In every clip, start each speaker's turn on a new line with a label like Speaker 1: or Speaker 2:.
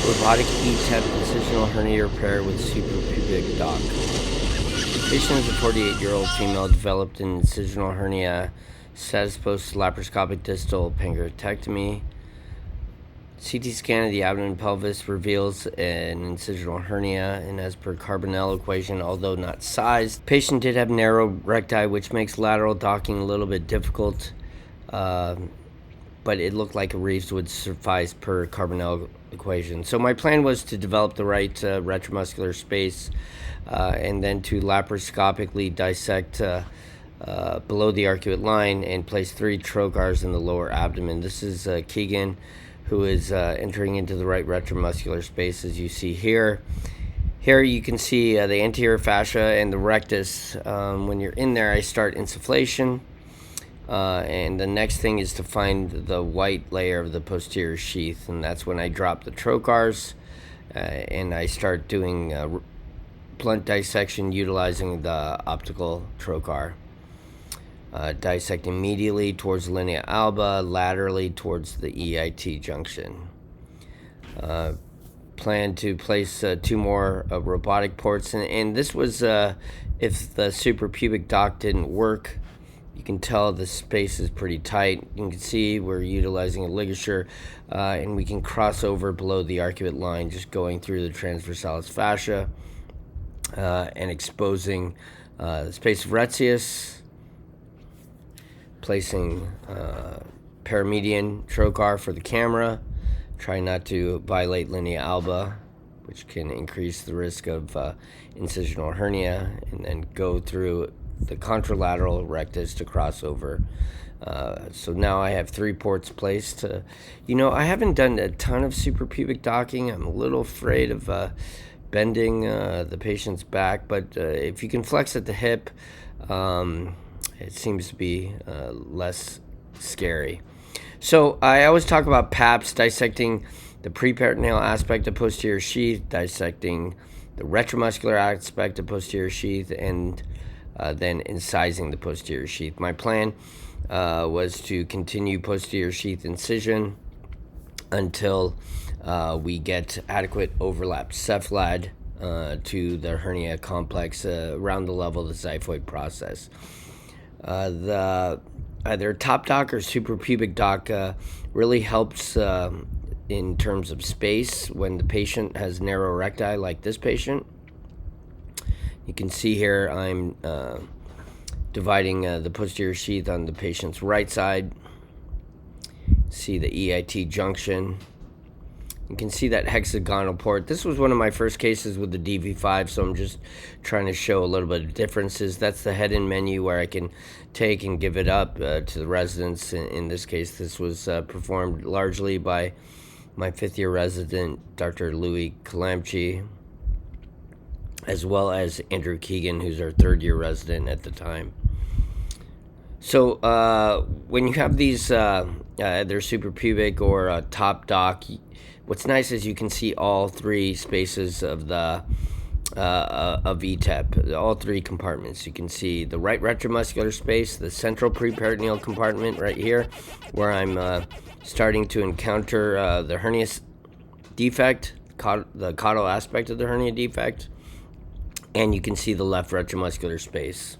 Speaker 1: Robotic Etep incisional hernia repair with suprapubic dock. Patient is a 48-year-old female, developed an incisional hernia, status post laparoscopic distal pancreatectomy. CT scan of the abdomen pelvis reveals an incisional hernia, and as per Carbonell equation, although not sized, patient did have narrow recti, which makes lateral docking a little bit difficult, but it looked like a Reeves would suffice per Carbonell equation. So my plan was to develop the right retromuscular space and then to laparoscopically dissect below the arcuate line and place 3 trocars in the lower abdomen. This is Keegan, who is entering into the right retromuscular space, as you see here. Here you can see the anterior fascia and the rectus. When you're in there, I start insufflation. And the next thing is to find the white layer of the posterior sheath, and that's when I drop the trocars and I start doing blunt dissection utilizing the optical trocar. Dissect immediately towards the linea alba, laterally towards the EIT junction. Plan to place 2 more robotic ports, and this was if the suprapubic dock didn't work. You can tell the space is pretty tight. You can see we're utilizing a ligature, and we can cross over below the arcuate line, just going through the transversalis fascia and exposing the space of Retzius, placing paramedian trocar for the camera. Try not to violate linea alba, which can increase the risk of incisional hernia, and then go through the contralateral rectus to cross over. So now I have 3 ports placed. I haven't done a ton of suprapubic docking. I'm a little afraid of bending the patient's back, but if you can flex at the hip, it seems to be less scary. So I always talk about PAPS, dissecting the preperitoneal aspect of posterior sheath, dissecting the retromuscular aspect of posterior sheath, and then incising the posterior sheath. My plan was to continue posterior sheath incision until we get adequate overlap cephalad to the hernia complex around the level of the xiphoid process. Either top dock or suprapubic dock really helps in terms of space when the patient has narrow recti, like this patient. You can see here I'm dividing the posterior sheath on the patient's right side. See the EIT junction. You can see that hexagonal port. This was one of my first cases with the DV5, so I'm just trying to show a little bit of differences. That's the head-in menu where I can take and give it up to the residents. In this case, this was performed largely by my 5th-year resident, Dr. Louis Kalamchi, as well as Andrew Keegan, who's our 3rd-year resident at the time. So when you have these either suprapubic or top dock, what's nice is you can see all 3 spaces of the of Etep, all 3 compartments. You can see the right retromuscular space, the central preperitoneal compartment right here, where I'm starting to encounter the hernia defect, the caudal aspect of the hernia defect, and you can see the left retromuscular space.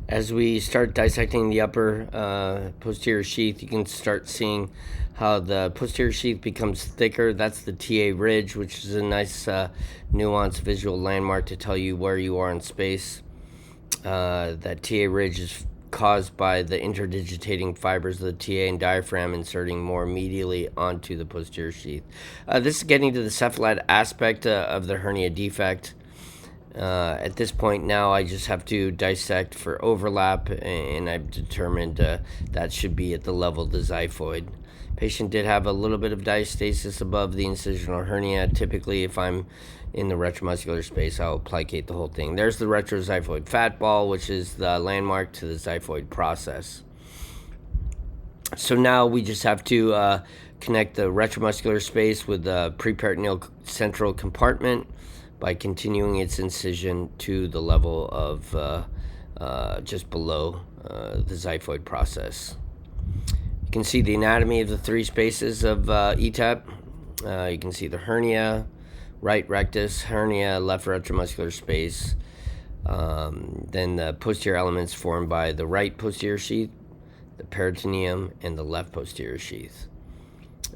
Speaker 1: As we start dissecting the upper posterior sheath, you can start seeing how the posterior sheath becomes thicker. That's the TA ridge, which is a nice nuanced visual landmark to tell you where you are in space. That TA ridge is caused by the interdigitating fibers of the TA and diaphragm inserting more medially onto the posterior sheath. This is getting to the cephalad aspect of the hernia defect. At this point now I just have to dissect for overlap, and I've determined that should be at the level of the xiphoid. Patient did have a little bit of diastasis above the incisional hernia. Typically, if I'm in the retromuscular space, I'll plicate the whole thing. There's the retroxiphoid fat ball, which is the landmark to the xiphoid process. So now we just have to connect the retromuscular space with the preperitoneal central compartment by continuing its incision to the level of just below the xiphoid process. You can see the anatomy of the 3 spaces of Etep. You can see the hernia, right rectus, hernia, left retromuscular space. Then the posterior elements formed by the right posterior sheath, the peritoneum, and the left posterior sheath.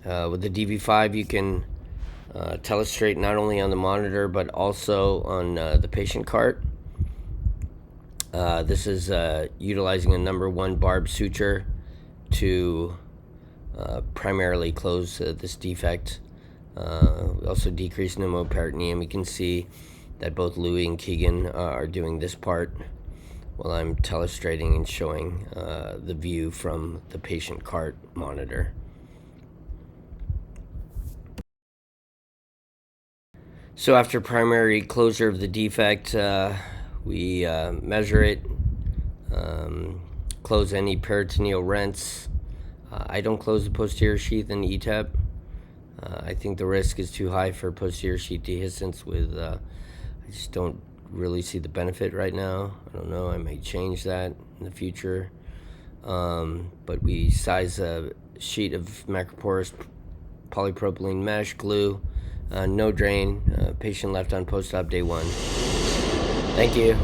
Speaker 1: With the DV5, you can telestrate not only on the monitor but also on the patient cart. This is utilizing a number 1 barb suture to primarily close this defect. We also decrease pneumoperitoneum. You can see that both Louis and Keegan are doing this part while I'm telestrating and showing the view from the patient cart monitor. So after primary closure of the defect, we measure it, close any peritoneal rents. I don't close the posterior sheath in Etep. I think the risk is too high for posterior sheath dehiscence I just don't really see the benefit right now. I don't know, I may change that in the future. But we size a sheet of macroporous polypropylene mesh glue, no drain, patient left on post-op day 1. Thank you.